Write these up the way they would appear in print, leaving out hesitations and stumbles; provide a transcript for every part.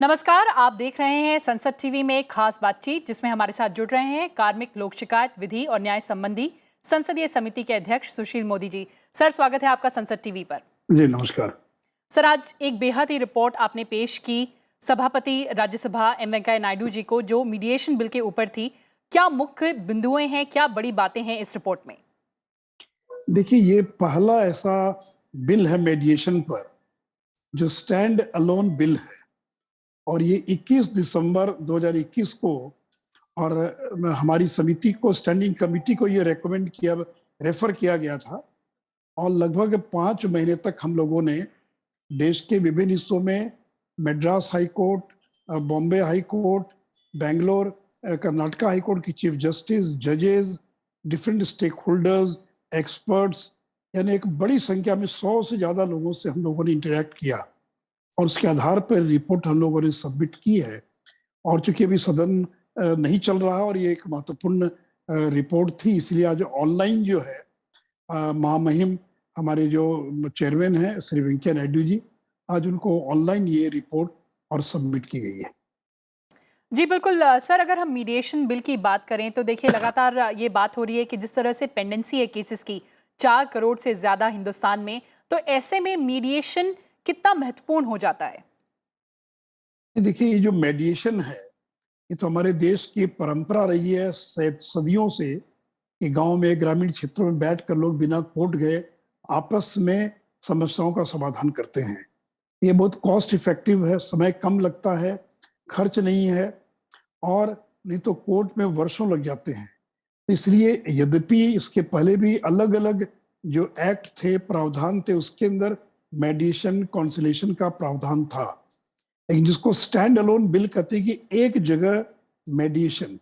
नमस्कार, आप देख रहे हैं संसद टीवी में एक खास बातचीत जिसमें हमारे साथ जुड़ रहे हैं कार्मिक लोक शिकायत विधि और न्याय संबंधी संसदीय समिति के अध्यक्ष सुशील मोदी जी। सर, स्वागत है आपका संसद टीवी पर। जी नमस्कार। सर, आज एक बेहद ही रिपोर्ट आपने पेश की सभापति राज्यसभा एम वेंकैया नायडू जी को, जो मीडिएशन बिल के ऊपर थी। क्या मुख्य बिंदुएं हैं, क्या बड़ी बातें हैं इस रिपोर्ट में? देखिए, ये पहला ऐसा बिल है मीडिएशन पर जो स्टैंड अलोन बिल है और ये 21 दिसंबर 2021 को और हमारी समिति को, स्टैंडिंग कमेटी को ये रेफर किया गया था और लगभग 5 महीने तक हम लोगों ने देश के विभिन्न हिस्सों में Madras high court, Bombay high court, Bangalore, Karnataka high court की चीफ जस्टिस, जजेस, डिफरेंट स्टेक होल्डर्स, एक्सपर्ट्स, यानी एक बड़ी संख्या में 100 से ज़्यादा लोगों से हम लोगों ने इंटरेक्ट किया और उसके आधार पर रिपोर्ट हम लोगों ने सबमिट की है। और चूंकि अभी सदन नहीं चल रहा और ये एक महत्वपूर्ण रिपोर्ट थी, इसलिए आज ऑनलाइन जो है महामहिम हमारे जो चेयरमैन हैं श्री वेंकैया नायडू जी, आज उनको ऑनलाइन ये रिपोर्ट और सबमिट की गई है। जी बिल्कुल। सर, अगर हम मीडिएशन बिल की बात करें तो देखिए, लगातार ये बात हो रही है कि जिस तरह से पेंडेंसी है केसेस की 4 करोड़ से ज्यादा हिंदुस्तान में, तो ऐसे में मीडिएशन कितना महत्वपूर्ण हो जाता है? देखिए, ये जो मीडिएशन है ये तो हमारे देश की परंपरा रही है सदियों से कि गांव में, ग्रामीण क्षेत्रों में बैठकर लोग बिना कोर्ट गए आपस में समस्याओं का समाधान करते हैं। ये बहुत कॉस्ट इफेक्टिव है, समय कम लगता है, खर्च नहीं है और नहीं तो कोर्ट में वर्षों लग जाते हैं। इसलिए यद्यपि इसके पहले भी अलग अलग जो एक्ट थे, प्रावधान थे, उसके अंदर मेडिएशन कॉन्सिलेशन का प्रावधान था, लेकिन जिसको स्टैंड अलोन बिल कहते हैं कि एक जगह मेडिएशन,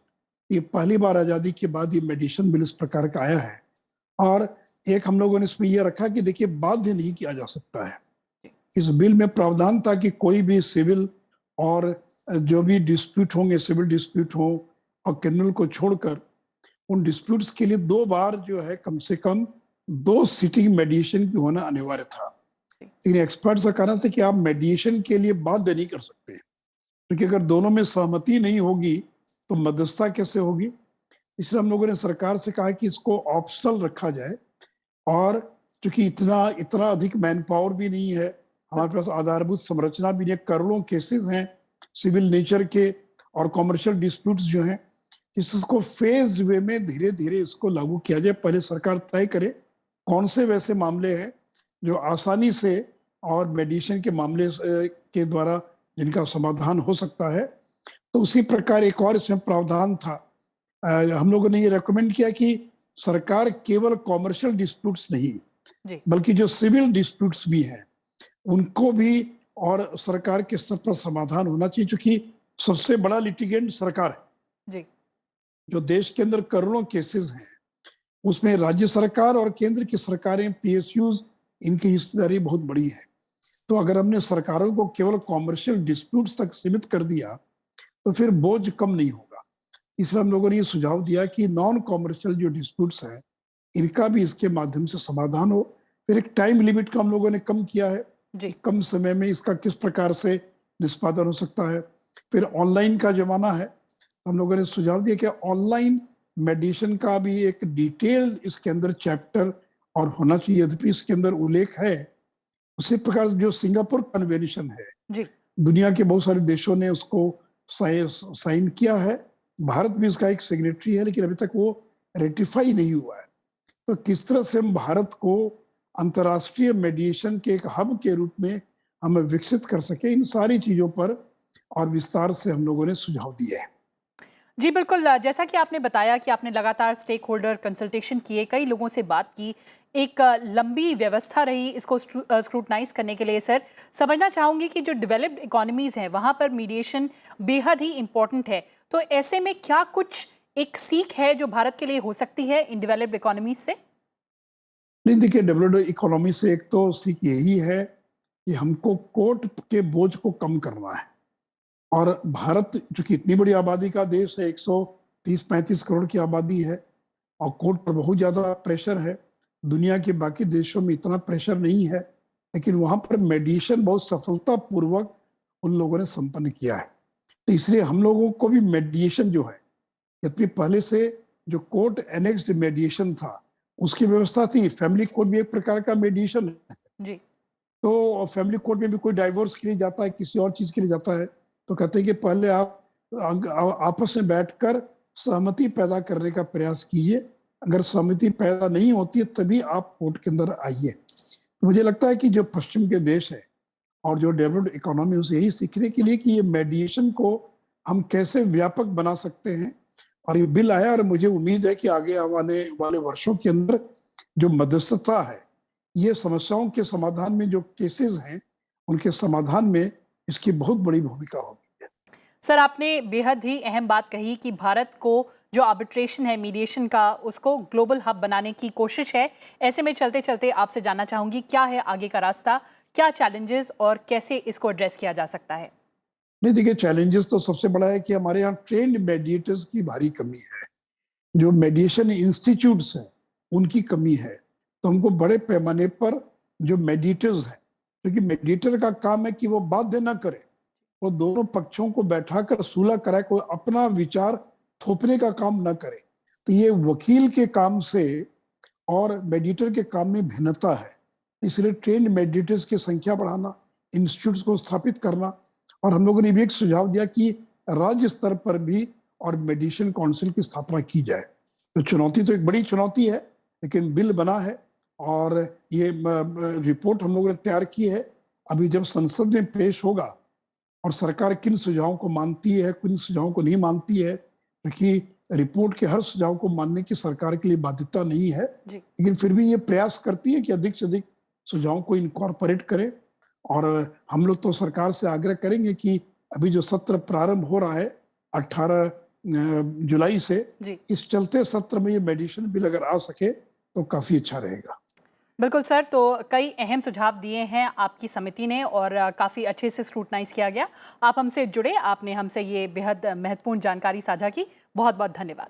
ये पहली बार आजादी के बाद ये मेडिएशन बिल इस प्रकार का आया है। और एक हम लोगों ने इसमें यह रखा कि देखिए, बाध्य नहीं किया जा सकता है। इस बिल में प्रावधान था कि कोई भी सिविल और जो भी डिस्प्यूट होंगे, सिविल डिस्प्यूट हो और क्रिमिनल को छोड़कर, उन डिस्प्यूट्स के लिए 2 बार जो है कम से कम 2 सिटिंग मेडिएशन की होना अनिवार्य था। इन एक्सपर्ट्स का कहना था कि आप मेडिएशन के लिए बाध्य नहीं कर सकते, क्योंकि अगर दोनों में सहमति नहीं होगी तो मध्यस्थता कैसे होगी। इसलिए हम लोगों ने सरकार से कहा कि इसको ऑप्शनल रखा जाए और चूंकि इतना इतना अधिक मैन पावर भी नहीं है, हमारे पास आधारभूत संरचना भी नहीं है, करोड़ों केसेस हैं सिविल नेचर के और कॉमर्शियल डिस्प्यूट्स जो हैं, इसको फेज्ड वे में धीरे धीरे इसको लागू किया जाए। पहले सरकार तय करे कौन से वैसे मामले हैं जो आसानी से और मेडिएशन के मामले के द्वारा जिनका समाधान हो सकता है, तो उसी प्रकार एक और इसमें प्रावधान था। हम लोगों ने ये रेकमेंड किया कि सरकार केवल कॉमर्शियल डिस्प्यूट्स नहीं बल्कि जो सिविल डिस्प्यूट्स भी हैं उनको भी और सरकार के स्तर पर समाधान होना चाहिए, क्योंकि सबसे बड़ा लिटिगेंट सरकार है जी। जो देश के अंदर करोड़ों केसेस हैं उसमें राज्य सरकार और केंद्र की सरकारें, पीएसयूज, इनकी हिस्सेदारी बहुत बड़ी है। तो अगर हमने सरकारों को केवल कॉमर्शियल डिस्प्यूट्स तक सीमित कर दिया तो फिर बोझ कम नहीं होगा। इसलिए हम लोगों ने ये सुझाव दिया कि नॉन कॉमर्शियल जो डिस्प्यूट्स हैं इनका भी इसके माध्यम से समाधान हो। फिर एक टाइम लिमिट का हम लोगों ने कम किया है कि कम समय में इसका किस प्रकार से निष्पादन हो सकता है। फिर ऑनलाइन का जमाना है, हम लोगों ने सुझाव दिया कि ऑनलाइन मेडिएशन का भी एक डिटेल इसके अंदर चैप्टर और होना चाहिए। यद्यपि इसके अंदर उल्लेख है उसी प्रकार जो सिंगापुर कन्वेंशन है जी, दुनिया के बहुत सारे देशों ने उसको साइन किया है, भारत भी इसका एक सिग्नेटरी है, लेकिन अभी तक वो रेटिफाई नहीं हुआ है। तो किस तरह से हम भारत को अंतर्राष्ट्रीय मेडिएशन के एक हब के रूप में हम विकसित कर सके, इन सारी चीजों पर और विस्तार से हम लोगों ने सुझाव दिए हैं। जी बिल्कुल। जैसा कि आपने बताया कि आपने लगातार स्टेक होल्डर कंसल्टेशन किए, कई लोगों से बात की, एक लंबी व्यवस्था रही इसको स्क्रूटनाइज करने के लिए। सर, समझना चाहूंगी कि जो डेवलप्ड इकोनॉमीज हैं वहां पर मीडिएशन बेहद ही इंपॉर्टेंट है, तो ऐसे में क्या कुछ एक सीख है जो भारत के लिए हो सकती है इन डेवलप्ड इकोनॉमीज से? नहीं, देखिए, डेवलप्ड इकोनॉमी से एक तो सीख यही है कि हमको कोर्ट के बोझ को कम करना है। और भारत चूंकि इतनी बड़ी आबादी का देश है, 130-135 करोड़ की आबादी है और कोर्ट पर बहुत ज्यादा प्रेशर है। दुनिया के बाकी देशों में इतना प्रेशर नहीं है, लेकिन वहां पर मेडिएशन बहुत सफलतापूर्वक उन लोगों ने संपन्न किया है। तो इसलिए हम लोगों को भी मेडिएशन जो है, यद्यपि पहले से जो कोर्ट एनेक्स्ड मेडिएशन था उसकी व्यवस्था थी, फैमिली कोर्ट भी एक प्रकार का मेडिएशन है। जी। तो फैमिली कोर्ट में भी कोई डाइवोर्स के लिए जाता है, किसी और चीज के लिए जाता है, तो कहते हैं कि पहले आप आपस में बैठकर सहमति पैदा करने का प्रयास कीजिए, अगर सहमति पैदा नहीं होती है तभी आप कोर्ट के अंदर आइए। तो मुझे लगता है कि जो पश्चिम के देश है और जो डेवलप्ड इकोनॉमी उसे यही सीखने के लिए कि ये मेडिएशन को हम कैसे व्यापक बना सकते हैं। और ये बिल आया और मुझे उम्मीद है कि आगे आने वाले वर्षों के अंदर जो मध्यस्थता है, ये समस्याओं के समाधान में जो केसेस हैं उनके समाधान में इसकी बहुत बड़ी भूमिका होगी। सर, आपने बेहद ही अहम बात कही कि भारत को जो आर्बिट्रेशन है, मीडिएशन का, उसको ग्लोबल हब बनाने की कोशिश है। ऐसे में चलते चलते आपसे जानना चाहूंगी, क्या है आगे का रास्ता, क्या चैलेंजेस और कैसे इसको एड्रेस किया जा सकता है? नहीं, देखिए, चैलेंजेस तो सबसे बड़ा है कि हमारे यहाँ ट्रेंड मेडिएटर्स की भारी कमी है, जो मेडिएशन इंस्टीट्यूट्स हैं उनकी कमी है। तो हमको बड़े पैमाने पर जो मेडिएटर्स हैं, क्योंकि मेडिएटर का काम है कि वो बाध्य ना करे, वो दोनों पक्षों को बैठाकर सुलह कराए, कोई अपना विचार थोपने का काम ना करे। तो ये वकील के काम से और मेडिएटर के काम में भिन्नता है। इसलिए ट्रेंड मेडिएटर्स की संख्या बढ़ाना, इंस्टीट्यूट्स को स्थापित करना, और हम लोगों ने भी एक सुझाव दिया कि राज्य स्तर पर भी और मेडिएशन काउंसिल की स्थापना की जाए। तो चुनौती तो एक बड़ी चुनौती है, लेकिन बिल बना है और ये रिपोर्ट हम लोगों ने तैयार की है। अभी जब संसद में पेश होगा और सरकार किन सुझावों को मानती है, किन सुझावों को नहीं मानती है, क्योंकि रिपोर्ट के हर सुझाव को मानने की सरकार के लिए बाध्यता नहीं है, लेकिन फिर भी ये प्रयास करती है कि अधिक से अधिक सुझावों को इनकॉर्पोरेट करें। और हम लोग तो सरकार से आग्रह करेंगे कि अभी जो सत्र प्रारंभ हो रहा है 18 जुलाई से, इस चलते सत्र में ये मेडिएशन बिल अगर आ सके तो काफी अच्छा रहेगा। बिल्कुल सर, तो कई अहम सुझाव दिए हैं आपकी समिति ने और काफ़ी अच्छे से स्क्रूटनाइज किया गया। आप हमसे जुड़े, आपने हमसे ये बेहद महत्वपूर्ण जानकारी साझा की। बहुत बहुत धन्यवाद।